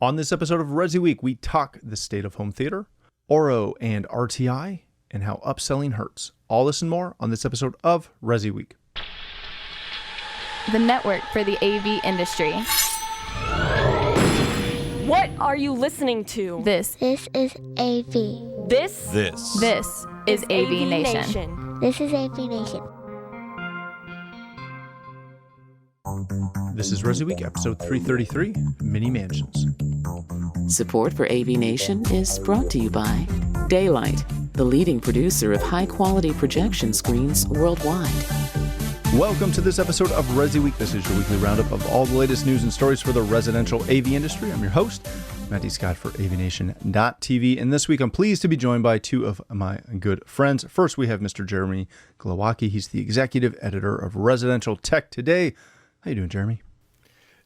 On this episode of ResiWeek, we talk the state of home theater, Orro and RTI, and how upselling hurts. All this and more on this episode of ResiWeek. The network for the AV industry. What are you listening to? This is AV. This is AVNation. This is AVNation. This is ResiWeek, episode 333, Mini Mansions. Support for AVNation is brought to you by Daylight, the leading producer of high-quality projection screens worldwide. Welcome to this episode of ResiWeek. This is your weekly roundup of all the latest news and stories for the residential AV industry. I'm your host, Matty Scott for AVNation.tv, and this week I'm pleased to be joined by two of my good friends. First, we have Mr. Jeremy Glowacki. He's the executive editor of Residential Tech Today. How you doing, Jeremy?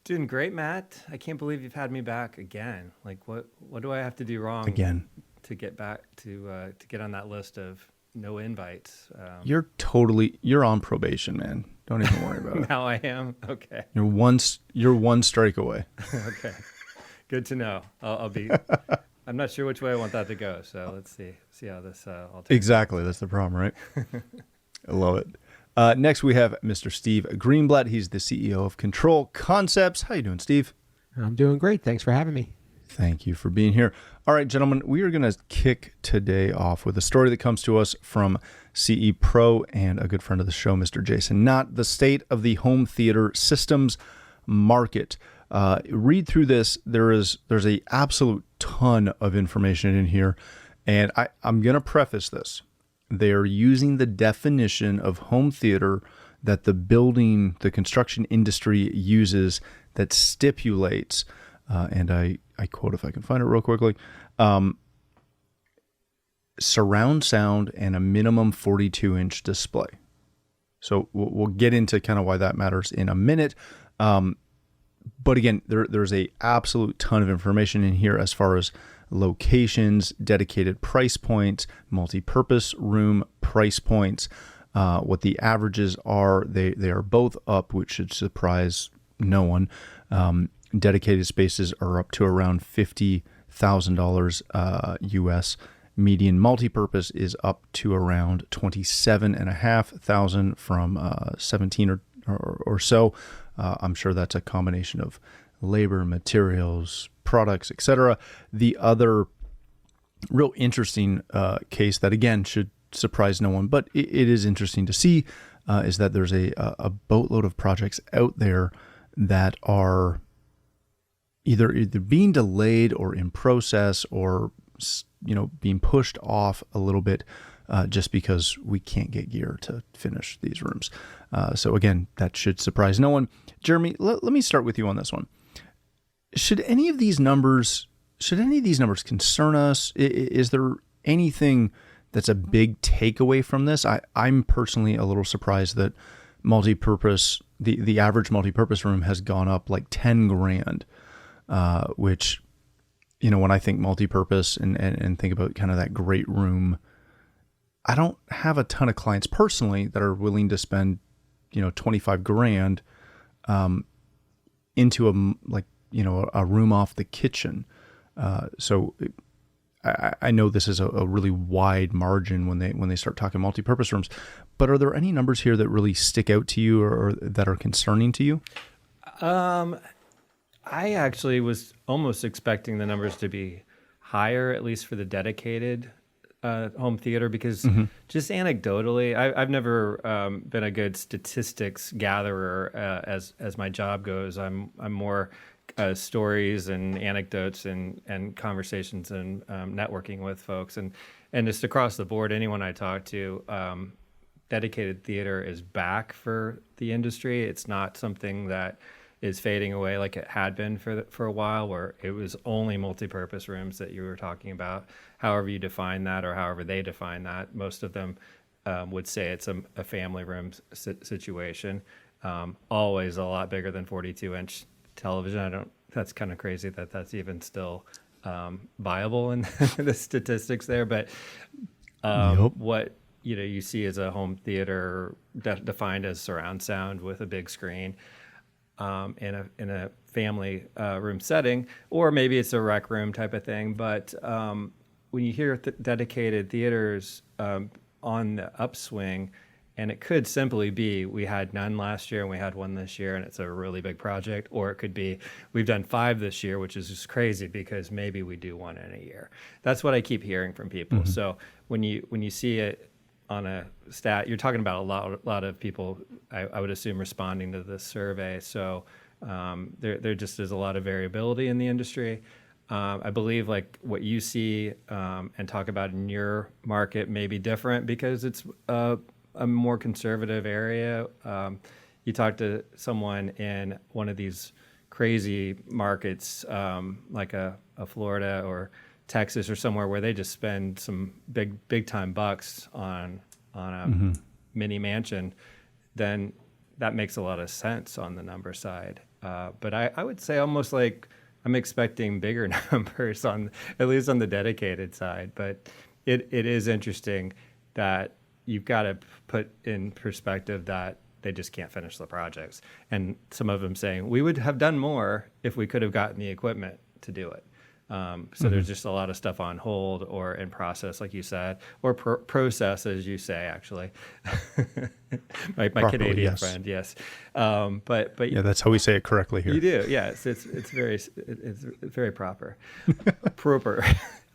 Doing great, Matt. I can't believe you've had me back again. Like, what do I have to do wrong again to get back to get on that list of no invites? You're on probation, man. Don't even worry about it. Now I am? Okay. You're one strike away. Okay. Good to know. I'll be. I'm not sure which way I want that to go. So let's see how this all turns. Exactly. That's the problem, right? I love it. Next, we have Mr. Steve Greenblatt. He's the CEO of Control Concepts. How you doing, Steve? I'm doing great. Thanks for having me. Thank you for being here. All right, gentlemen, we are going to kick today off with a story that comes to us from CE Pro and a good friend of the show, Mr. Jason Knott, the state of the home theater systems market. Read through this. There's a absolute ton of information in here, and I'm going to preface this. They are using the definition of home theater that the construction industry uses that stipulates, and I quote if I can find it real quickly, surround sound and a minimum 42-inch display. So we'll get into kind of why that matters in a minute. But again, there's a absolute ton of information in here as far as locations, dedicated price points, multi-purpose room price points, what the averages are. They are both up, which should surprise no one. Dedicated spaces are up to around $50,000 US. Median multi-purpose is up to around $27,500 from 17 or so. I'm sure that's a combination of labor, materials, products, etc. The other real interesting case that, again, should surprise no one, but it is interesting to see, is that there's a boatload of projects out there that are either being delayed or in process or being pushed off a little bit just because we can't get gear to finish these rooms. So again, that should surprise no one. Jeremy, let me start with you on this one. Should any of these numbers concern us? Is there anything that's a big takeaway from this? I'm personally a little surprised that multi-purpose, the average multi-purpose room has gone up like 10 grand, which, when I think multi-purpose and think about kind of that great room, I don't have a ton of clients personally that are willing to spend, 25 grand into a room off the kitchen. So I know this is a really wide margin when they start talking multi-purpose rooms, but are there any numbers here that really stick out to you or that are concerning to you? I actually was almost expecting the numbers to be higher, at least for the dedicated home theater, because just anecdotally, I've never been a good statistics gatherer as my job goes. I'm more stories and anecdotes and conversations and networking with folks, and just across the board, anyone I talk to, dedicated theater is back for the industry. It's not something that is fading away like it had been for a while, where it was only multi-purpose rooms that you were talking about. However you define that, or however they define that, most of them would say it's a family room situation. Always a lot bigger than 42-inch television. That's kind of crazy that's even still viable in the statistics there. But what you see as a home theater defined as surround sound with a big screen, in a family room setting, or maybe it's a rec room type of thing. But when you hear dedicated theaters on the upswing, and it could simply be we had none last year and we had one this year and it's a really big project, or it could be we've done 5 this year, which is just crazy because maybe we do 1 in a year. That's what I keep hearing from people. Mm-hmm. So when you see it on a stat, you're talking about a lot of people, I would assume, responding to this survey. So there just is a lot of variability in the industry. I believe like what you see and talk about in your market may be different because it's a more conservative area. You talk to someone in one of these crazy markets, like a Florida or Texas or somewhere where they just spend some big time bucks on a mini mansion, then that makes a lot of sense on the number side. But I would say almost like I'm expecting bigger numbers at least on the dedicated side. But it is interesting that you've got to put in perspective that they just can't finish the projects. And some of them saying, we would have done more if we could have gotten the equipment to do it. So there's just a lot of stuff on hold or in process, like you said, or process, as you say, actually. my Canadian friend, yes. But yeah, that's how we say it correctly here. You do, yes. It's very proper. Proper.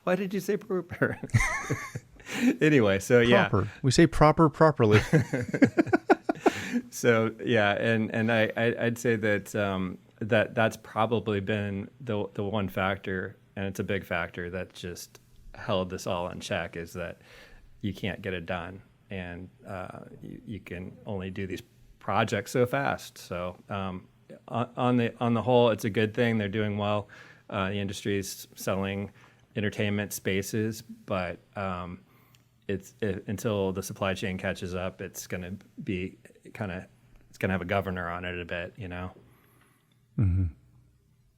Why did you say proper? Anyway, so yeah, proper. We say properly. So yeah, and I'd say that that's probably been the one factor, and it's a big factor that just held this all in check, is that you can't get it done, and you can only do these projects so fast. So on the whole, it's a good thing. They're doing well. The industry is selling entertainment spaces, but until the supply chain catches up, it's going to be it's going to have a governor on it a bit, you know? Mm-hmm.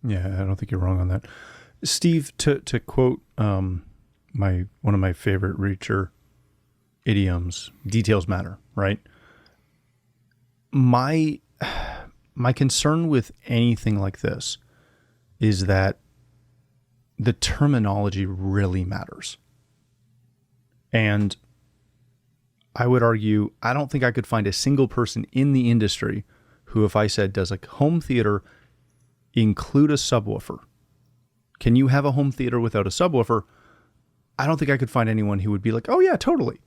Yeah, I don't think you're wrong on that. Steve, to quote one of my favorite Reacher idioms, details matter, right? My concern with anything like this is that the terminology really matters. And I would argue, I don't think I could find a single person in the industry who, if I said, does a home theater include a subwoofer? Can you have a home theater without a subwoofer? I don't think I could find anyone who would be like, oh yeah, totally.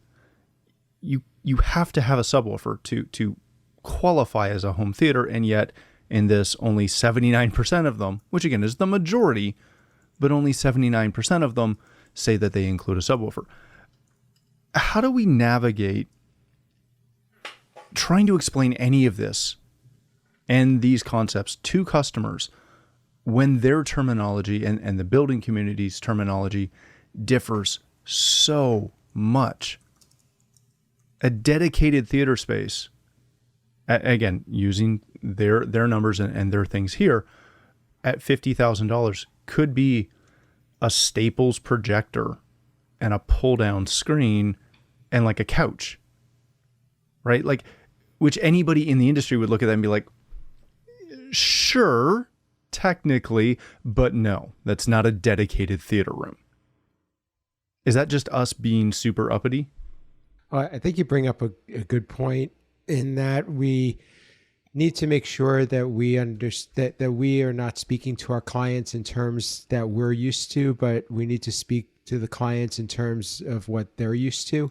You have to have a subwoofer to qualify as a home theater, and yet in this, only 79% of them, which again is the majority, but only 79% of them say that they include a subwoofer. How do we navigate trying to explain any of this and these concepts to customers when their terminology and the building community's terminology differs so much? A dedicated theater space, again, using their numbers and their things here, at $50,000 could be a Staples projector and a pull-down screen and like a couch, right? Like, which anybody in the industry would look at that and be like, sure, technically, but no, that's not a dedicated theater room. Is that just us being super uppity? I think you bring up a good point in that we need to make sure that we understand that we are not speaking to our clients in terms that we're used to, but we need to speak to the clients in terms of what they're used to.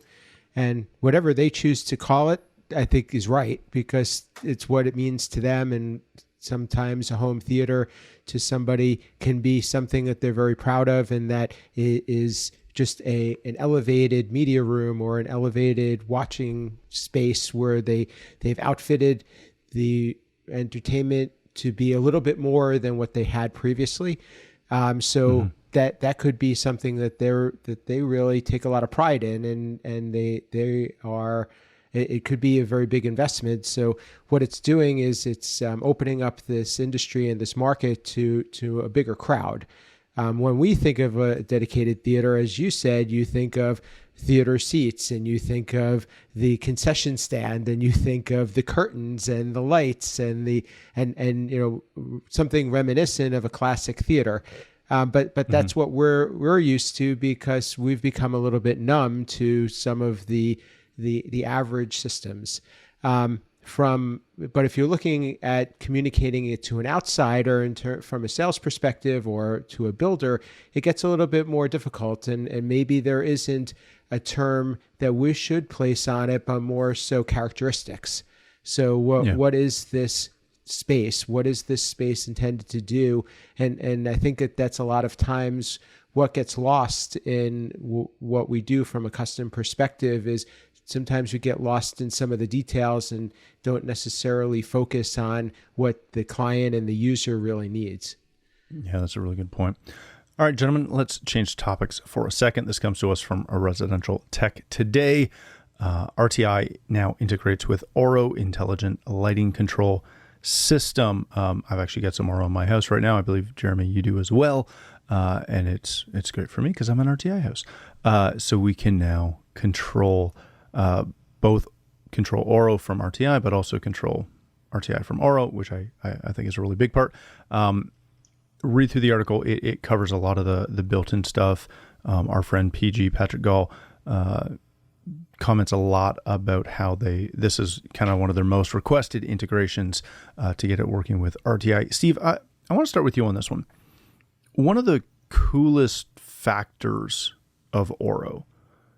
And whatever they choose to call it, I think is right, because it's what it means to them. And sometimes a home theater to somebody can be something that they're very proud of, and that it is just an elevated media room or an elevated watching space where they've outfitted the entertainment to be a little bit more than what they had previously. That could be something that they really take a lot of pride in, and they are. It could be a very big investment. So what it's doing is it's opening up this industry and this market to a bigger crowd. When we think of a dedicated theater, as you said, you think of theater seats, and you think of the concession stand, and you think of the curtains and the lights and something reminiscent of a classic theater. But that's what we're used to, because we've become a little bit numb to some of the average systems. But if you're looking at communicating it to an outsider from a sales perspective or to a builder, it gets a little bit more difficult, and maybe there isn't a term that we should place on it, but more so characteristics. So what is this space? What is this space intended to do? And I think that's a lot of times what gets lost in what we do from a custom perspective is sometimes we get lost in some of the details and don't necessarily focus on what the client and the user really needs. Yeah, that's a really good point. All right, gentlemen, let's change topics for a second. This comes to us from a Residential Tech Today. RTI now integrates with Orro Intelligent Lighting Control System. I've actually got some Orro in my house right now. I believe, Jeremy, you do as well. And it's great for me because I'm an RTI house. So we can now control both control Orro from RTI, but also control RTI from Orro, which I think is a really big part. Read through the article. It covers a lot of the built-in stuff. Our friend PG, Patrick Gall, comments a lot about how this is kind of one of their most requested integrations to get it working with RTI. Steve, I want to start with you on this one. One of the coolest factors of Orro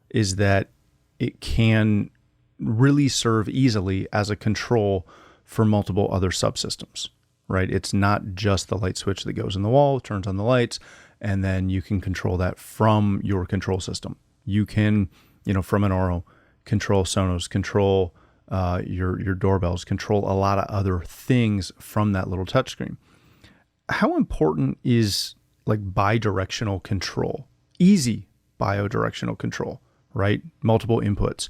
is that it can really serve easily as a control for multiple other subsystems, right? It's not just the light switch that goes in the wall, turns on the lights, and then you can control that from your control system. You can, from an Orro, control Sonos, control your doorbells, control a lot of other things from that little touchscreen. How important is bi-directional control, easy bidirectional control, right? Multiple inputs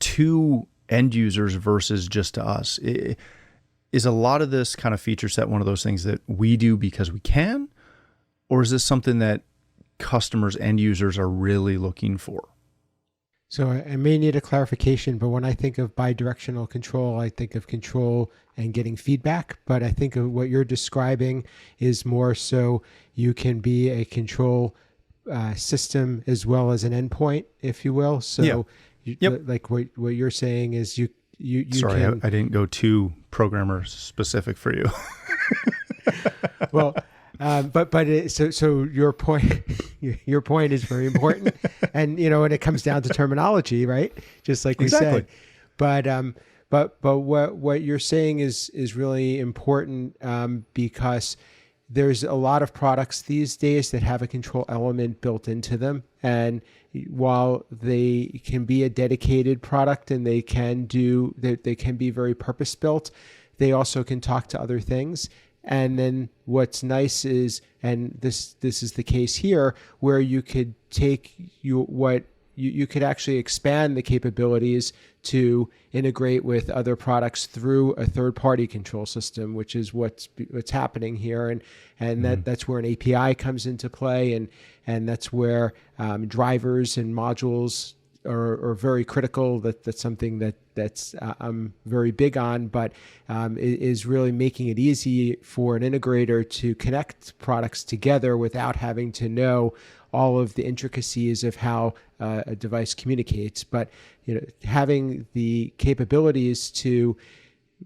to end users versus just to us. Is a lot of this kind of feature set one of those things that we do because we can, or is this something that customers, end users are really looking for? So I may need a clarification, but when I think of bidirectional control, I think of control and getting feedback. But I think of what you're describing is more so you can be a control system as well as an endpoint, if you will. So like what you're saying is you Sorry, can... I didn't go too programmer specific for you. Well, so your point is very important, and when it comes down to terminology, right? Just like we said, but what you're saying is really important because there's a lot of products these days that have a control element built into them, and while they can be a dedicated product and they can be very purpose built, they also can talk to other things. And then what's nice is, and this is the case here, where you could take you could actually expand the capabilities to integrate with other products through a third-party control system, which is what's happening here, and that's where an API comes into play, and that's where drivers and modules are very critical. That's something that's I'm very big on, but is really making it easy for an integrator to connect products together without having to know all of the intricacies of how a device communicates. But having the capabilities to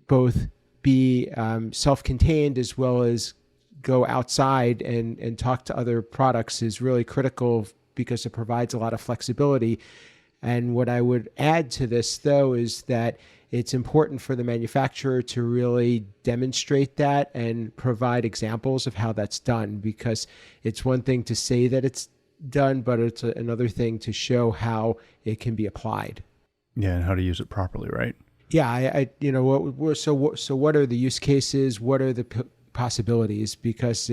both be self-contained as well as go outside and talk to other products is really critical because it provides a lot of flexibility. And what I would add to this, though, is that it's important for the manufacturer to really demonstrate that and provide examples of how that's done, because it's one thing to say that it's done, but it's another thing to show how it can be applied. Yeah, and how to use it properly, right? Yeah, so what are the use cases? What are the possibilities? Because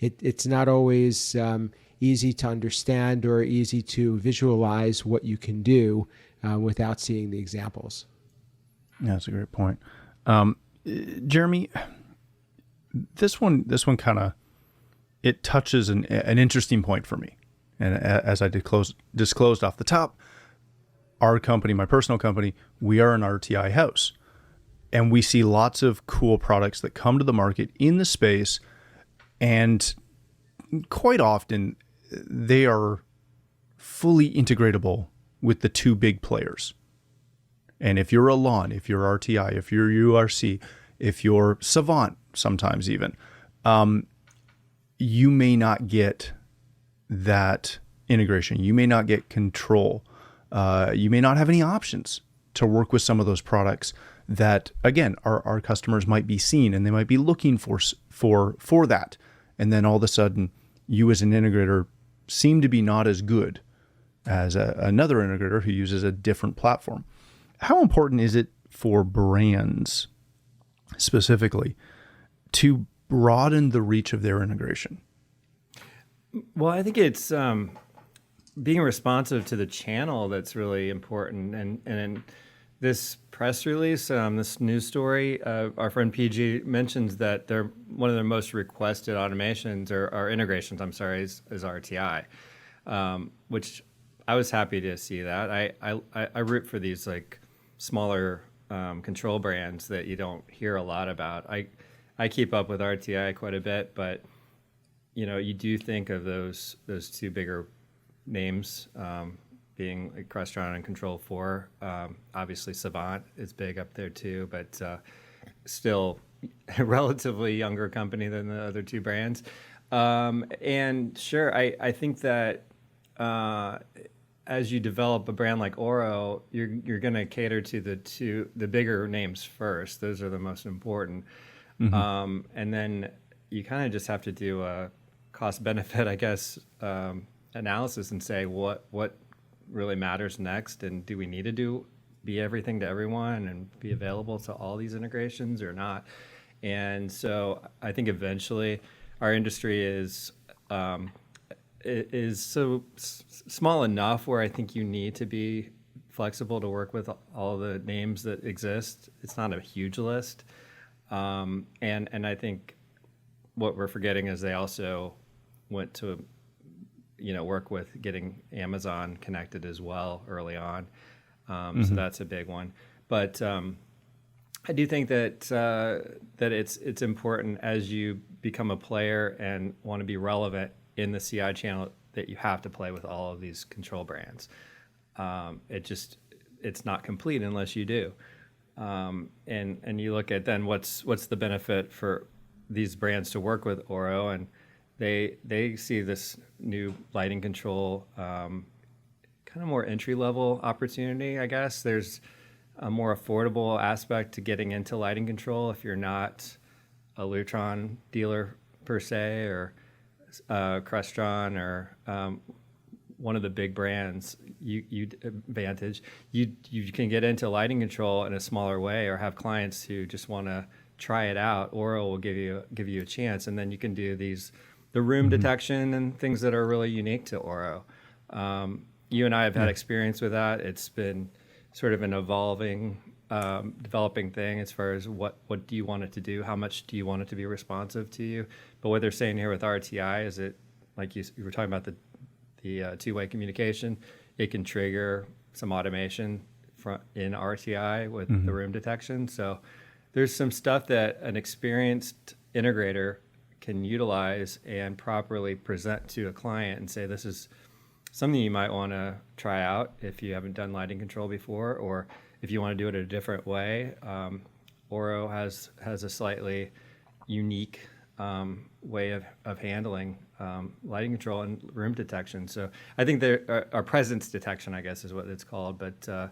it's not always easy to understand or easy to visualize what you can do without seeing the examples. Yeah, that's a great point. Jeremy, this one kind of it touches an interesting point for me. And as I disclosed off the top, our company, my personal company, we are an RTI house. And we see lots of cool products that come to the market in the space. And quite often, they are fully integratable with the two big players. And if you're a Lawn, if you're RTI, if you're URC, if you're Savant, sometimes even, you may not get that integration. You may not get control. You may not have any options to work with some of those products that, again, our customers might be seeing and they might be looking for that. And then all of a sudden, you as an integrator seem to be not as good as another integrator who uses a different platform. How important is it for brands specifically to broaden the reach of their integration? Well, I think it's being responsive to the channel that's really important. And in this press release, this news story, our friend PG mentions that one of their most requested automations or integrations, is RTI, which I was happy to see that. I root for these like smaller control brands that you don't hear a lot about. I keep up with RTI quite a bit, but you do think of those two bigger names being like Crestron and Control 4. Obviously, Savant is big up there too, but still a relatively younger company than the other two brands. And sure, I think that as you develop a brand like Orro, you're going to cater to the bigger names first. Those are the most important. Mm-hmm. And then you kind of just have to do a cost benefit, I guess, analysis and say what really matters next, and do we need to be everything to everyone and be available to all these integrations or not? And so I think eventually our industry is so small enough where I think you need to be flexible to work with all the names that exist. It's not a huge list. And I think what we're forgetting is they also went to, work with getting Amazon connected as well early on. So that's a big one. But I do think that it's important as you become a player and want to be relevant in the CI channel that you have to play with all of these control brands. It's not complete unless you do. And you look at then what's the benefit for these brands to work with Orro, and they see this new lighting control kind of more entry level opportunity, I guess. There's a more affordable aspect to getting into lighting control if you're not a Lutron dealer per se, or Crestron, or one of the big brands, Vantage. You can get into lighting control in a smaller way, or have clients who just want to try it out. Orro will give you a chance, and then you can do the room detection and things that are really unique to Orro. You and I have had experience with that. It's been sort of an evolving, developing thing as far as what do you want it to do, how much do you want it to be responsive to you. But what they're saying here with RTI is it, like you were talking about the two-way communication, it can trigger some automation in RTI with the room detection. So there's some stuff that an experienced integrator can utilize and properly present to a client and say, this is something you might want to try out if you haven't done lighting control before, or if you want to do it a different way. Orro has a slightly unique way of handling lighting control and room detection. So I think there are presence detection, I guess is what it's called. But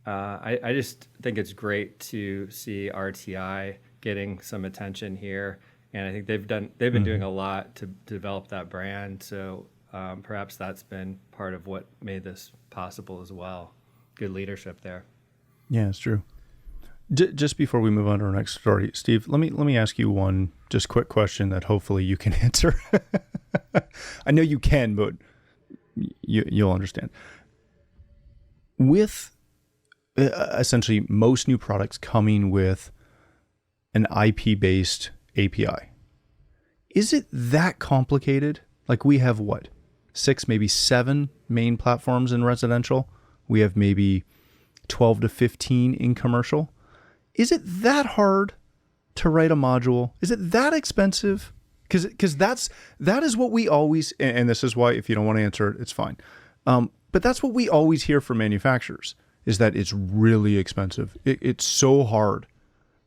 I just think it's great to see RTI getting some attention here. And I think they've been doing a lot to develop that brand. So perhaps that's been part of what made this possible as well. Good leadership there. Yeah, it's true. Just before we move on to our next story, Steve, let me ask you one just quick question that hopefully you can answer. I know you can, but you'll understand. With essentially most new products coming with an IP-based API, is it that complicated? Like we have what? 6, maybe 7 main platforms in residential. We have maybe 12 to 15 in commercial. Is it that hard to write a module? Is it that expensive? Because that is what we always, and this is why if you don't want to answer it, it's fine. But that's what we always hear from manufacturers, is that it's really expensive. It's so hard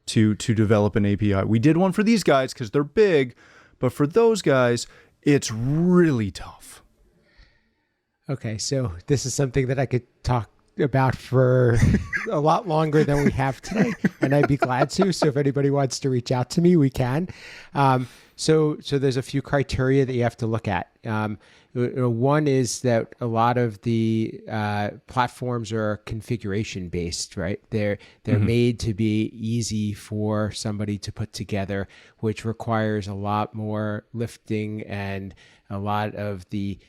to develop an API. We did one for these guys because they're big, but for those guys, it's really tough. Okay, so this is something that I could talk about for a lot longer than we have today, and I'd be glad to. So if anybody wants to reach out to me, we can. So there's a few criteria that you have to look at. One is that a lot of the platforms are configuration based, right? They're made to be easy for somebody to put together, which requires a lot more lifting, and a lot of the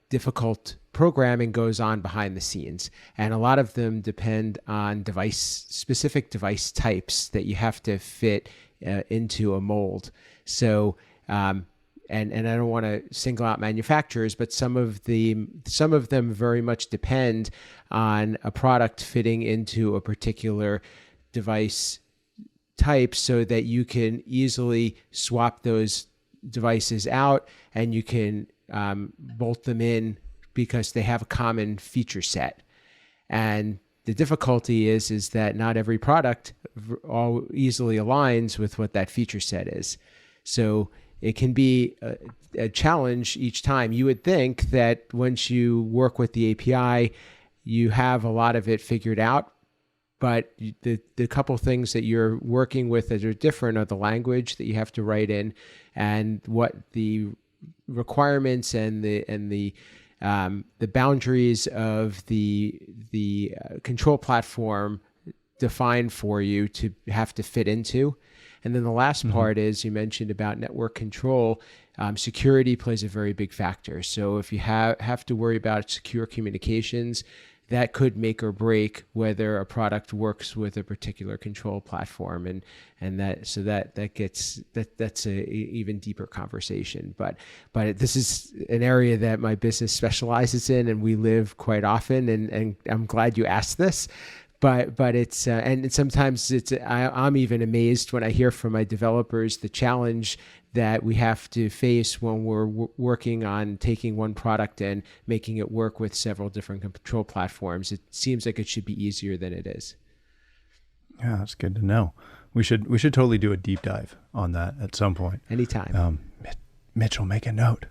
difficult programming goes on behind the scenes. And a lot of them depend on specific device types that you have to fit into a mold. So, and I don't want to single out manufacturers, but some of them very much depend on a product fitting into a particular device type, so that you can easily swap those devices out, and you can bolt them in because they have a common feature set. And the difficulty is that not every product all easily aligns with what that feature set is. So it can be a challenge each time. You would think that once you work with the API, you have a lot of it figured out, but the couple things that you're working with that are different are the language that you have to write in, and what the requirements and the boundaries of the control platform define for you to have to fit into. And then the last part is, you mentioned about network control. Security plays a very big factor. So if you have to worry about secure communications, that could make or break whether a product works with a particular control platform, that's a even deeper conversation. But this is an area that my business specializes in, and we live quite often. And I'm glad you asked this. But it's and sometimes I'm even amazed when I hear from my developers the challenge that we have to face when we're working on taking one product and making it work with several different control platforms. It seems like it should be easier than it is. Yeah, that's good to know. We should totally do a deep dive on that at some point. Anytime. Mitchell, make a note.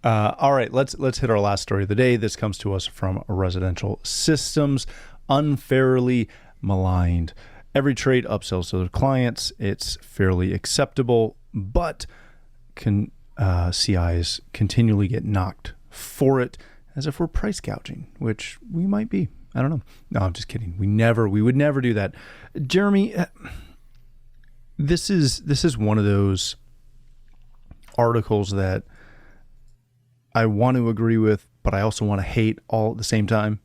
All right, let's hit our last story of the day. This comes to us from Residential Systems. Unfairly maligned. Every trade upsells to their clients. It's fairly acceptable, but CIs continually get knocked for it as if we're price gouging, which we might be. I don't know. No, I'm just kidding. We would never do that. Jeremy, this is one of those articles that I want to agree with, but I also want to hate all at the same time,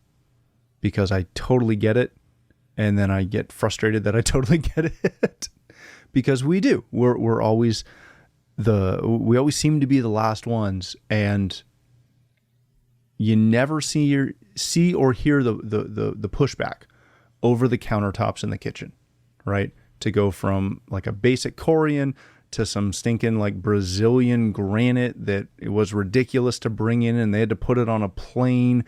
because I totally get it, and then I get frustrated that I totally get it, because we do. We're always we always seem to be the last ones, and you never see or hear the pushback over the countertops in the kitchen, right? To go from like a basic Corian to some stinking like Brazilian granite that it was ridiculous to bring in, and they had to put it on a plane,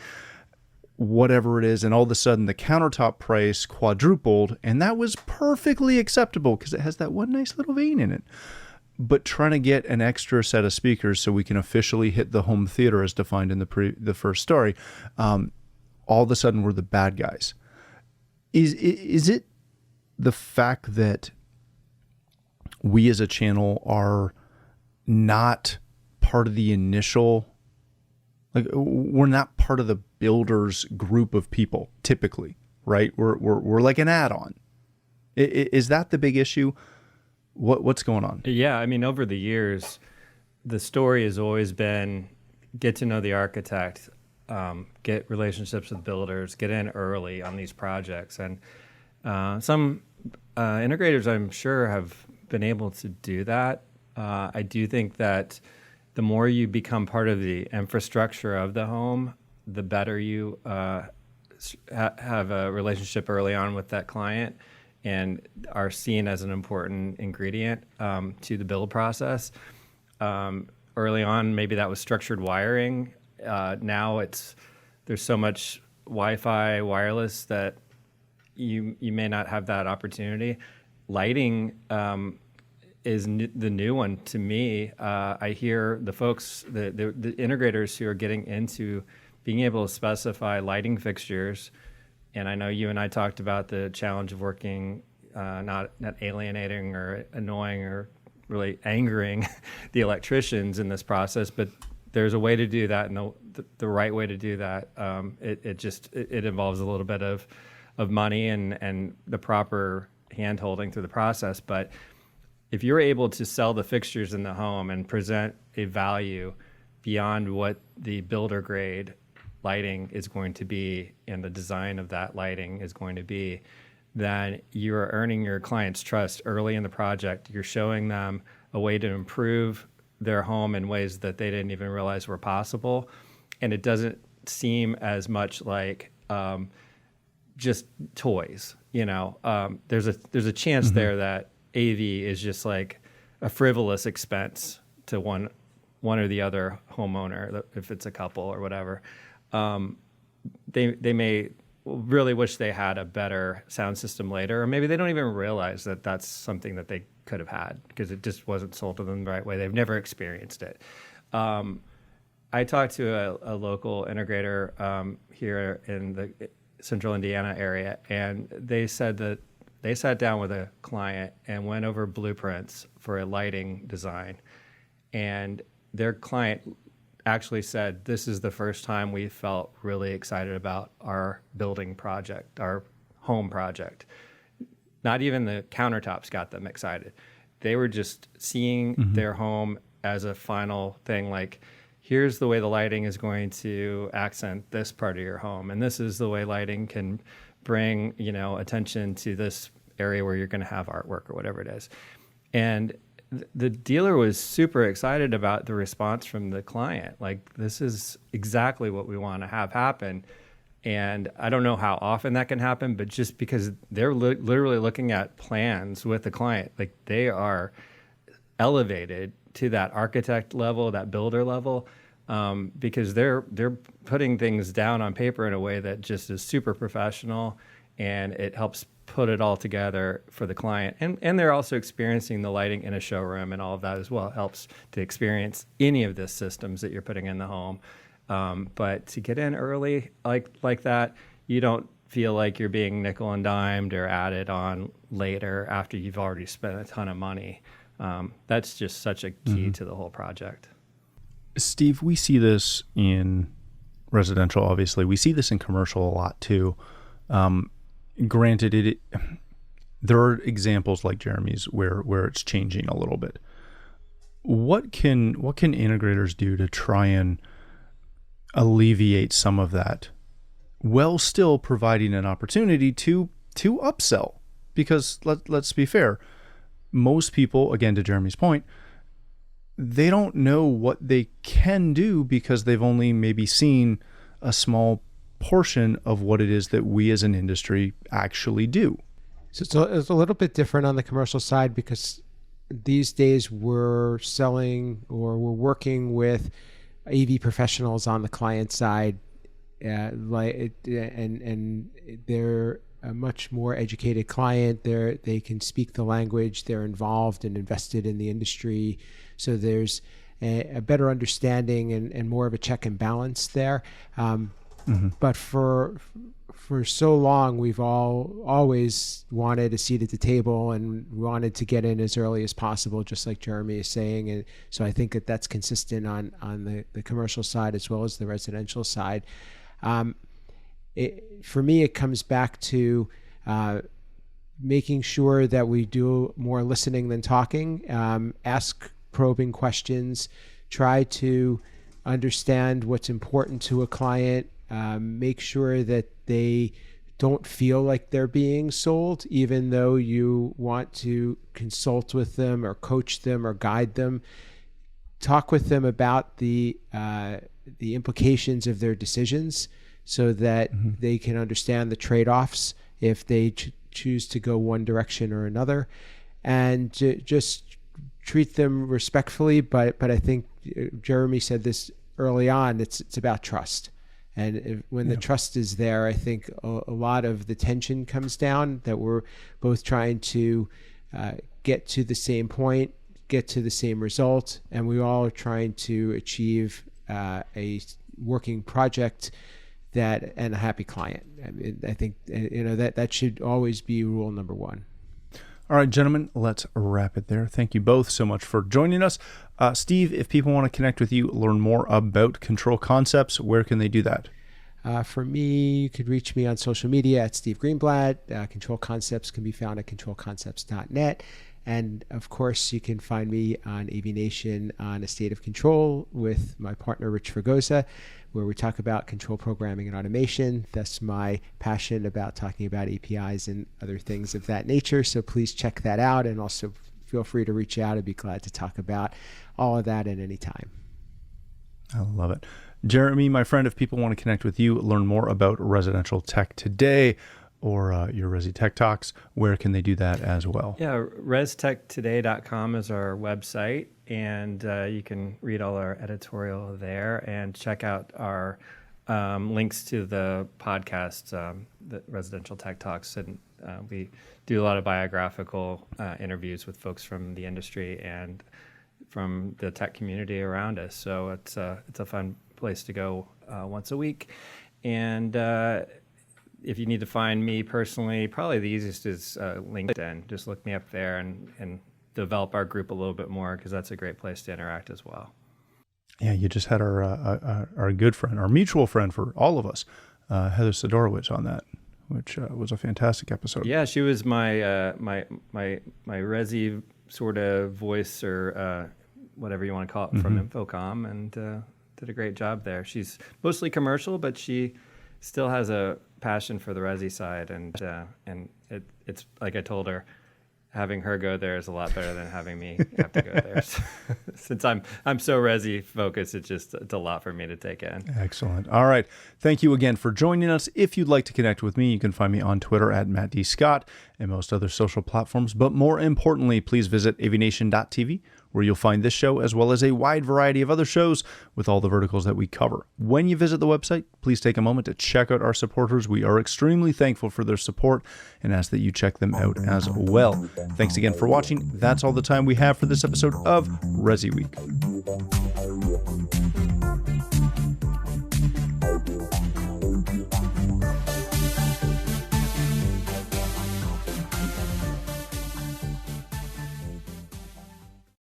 whatever it is, and all of a sudden the countertop price quadrupled, and that was perfectly acceptable because it has that one nice little vein in it. But trying to get an extra set of speakers so we can officially hit the home theater as defined in the first story, all of a sudden we're the bad guys. Is it the fact that we as a channel are not part of the initial, like we're not part of the builders group of people typically, right? We're like an add-on. Is that the big issue? What's going on? Yeah, I mean, over the years, the story has always been get to know the architect, get relationships with builders, get in early on these projects. And some integrators, I'm sure, have been able to do that. I do think that the more you become part of the infrastructure of the home, the better you have a relationship early on with that client and are seen as an important ingredient to the build process. Early on, maybe that was structured wiring. Now there's so much Wi-Fi, wireless that you may not have that opportunity. Lighting is the new one to me. I hear the folks, the integrators who are getting into being able to specify lighting fixtures. And I know you and I talked about the challenge of working, not alienating or annoying or really angering the electricians in this process, but there's a way to do that, and the right way to do that. It involves a little bit of money and the proper hand-holding through the process. But if you're able to sell the fixtures in the home and present a value beyond what the builder grade lighting is going to be and the design of that lighting is going to be, then you are earning your client's trust early in the project. You're showing them a way to improve their home in ways that they didn't even realize were possible. And it doesn't seem as much like just toys. There's a chance there that AV is just like a frivolous expense to one or the other homeowner, if it's a couple or whatever. They may really wish they had a better sound system later, or maybe they don't even realize that that's something that they could have had because it just wasn't sold to them the right way. They've never experienced it. I talked to a local integrator here in the central Indiana area, and they said that they sat down with a client and went over blueprints for a lighting design, and their client actually said, this is the first time we felt really excited about our building project, our home project. Not even the countertops got them excited. They were just seeing their home as a final thing, like, here's the way the lighting is going to accent this part of your home, and this is the way lighting can bring, attention to this area where you're going to have artwork or whatever it is. And the dealer was super excited about the response from the client. Like, this is exactly what we want to have happen. And I don't know how often that can happen, but just because they're literally looking at plans with the client, like they are elevated to that architect level, that builder level, because they're putting things down on paper in a way that just is super professional, and it helps put it all together for the client. And they're also experiencing the lighting in a showroom, and all of that as well. It helps to experience any of the systems that you're putting in the home. But to get in early like that, you don't feel like you're being nickel and dimed or added on later after you've already spent a ton of money. That's just such a key to the whole project. Steve, we see this in residential, obviously. We see this in commercial a lot too. Granted, there are examples like Jeremy's where it's changing a little bit. What can integrators do to try and alleviate some of that, while still providing an opportunity to upsell? Because let's be fair, most people, again to Jeremy's point, they don't know what they can do because they've only maybe seen a small portion of what it is that we as an industry actually do. So it's a little bit different on the commercial side, because these days we're selling or we're working with AV professionals on the client side, and they're a much more educated client. They can speak the language. They're involved and invested in the industry. So there's a better understanding and more of a check and balance there. But for so long, we've always wanted a seat at the table and wanted to get in as early as possible, just like Jeremy is saying. And so I think that's consistent on the commercial side as well as the residential side. For me, it comes back to making sure that we do more listening than talking, ask probing questions, try to understand what's important to a client, make sure that they don't feel like they're being sold, even though you want to consult with them or coach them or guide them. Talk with them about the implications of their decisions so that they can understand the trade-offs if they choose to go one direction or another, and just treat them respectfully. But I think Jeremy said this early on, it's about trust. And when the trust is there, I think a lot of the tension comes down, that we're both trying to get to the same point, get to the same result, and we all are trying to achieve a working project and a happy client. I mean, I think that should always be rule number one. All right, gentlemen, let's wrap it there. Thank you both so much for joining us. Steve, if people want to connect with you, learn more about Control Concepts, where can they do that? For me, you could reach me on social media at Steve Greenblatt. Control Concepts can be found at controlconcepts.net. And of course, you can find me on AVNation on A State of Control with my partner, Rich Fregosa, where we talk about control programming and automation. That's my passion about talking about APIs and other things of that nature. So please check that out. And also feel free to reach out. I'd be glad to talk about all of that at any time. I love it. Jeremy, my friend, if people want to connect with you, learn more about residential tech today, or your Resi Tech Talks, where can they do that as well? Yeah, restechtoday.com is our website, and you can read all our editorial there and check out our links to the podcast, the Residential Tech Talks. And we do a lot of biographical interviews with folks from the industry and from the tech community around us. So it's a fun place to go once a week. And if you need to find me personally, probably the easiest is LinkedIn. Just look me up there and develop our group a little bit more, because that's a great place to interact as well. Yeah, you just had our good friend, our mutual friend for all of us, Heather Sidorowicz, on that, which was a fantastic episode. Yeah, she was my my Resi sort of voice, or whatever you want to call it, from Infocom, and did a great job there. She's mostly commercial, but she still has a passion for the Resi side, and it's like I told her, having her go there is a lot better than having me have to go there. Since I'm so Resi focused, it's a lot for me to take in. Excellent. All right. Thank you again for joining us. If you'd like to connect with me, you can find me on Twitter at Matt D. Scott and most other social platforms. But more importantly, please visit avnation.tv, where you'll find this show as well as a wide variety of other shows with all the verticals that we cover. When you visit the website, please take a moment to check out our supporters. We are extremely thankful for their support and ask that you check them out as well. Thanks again for watching. That's all the time we have for this episode of ResiWeek.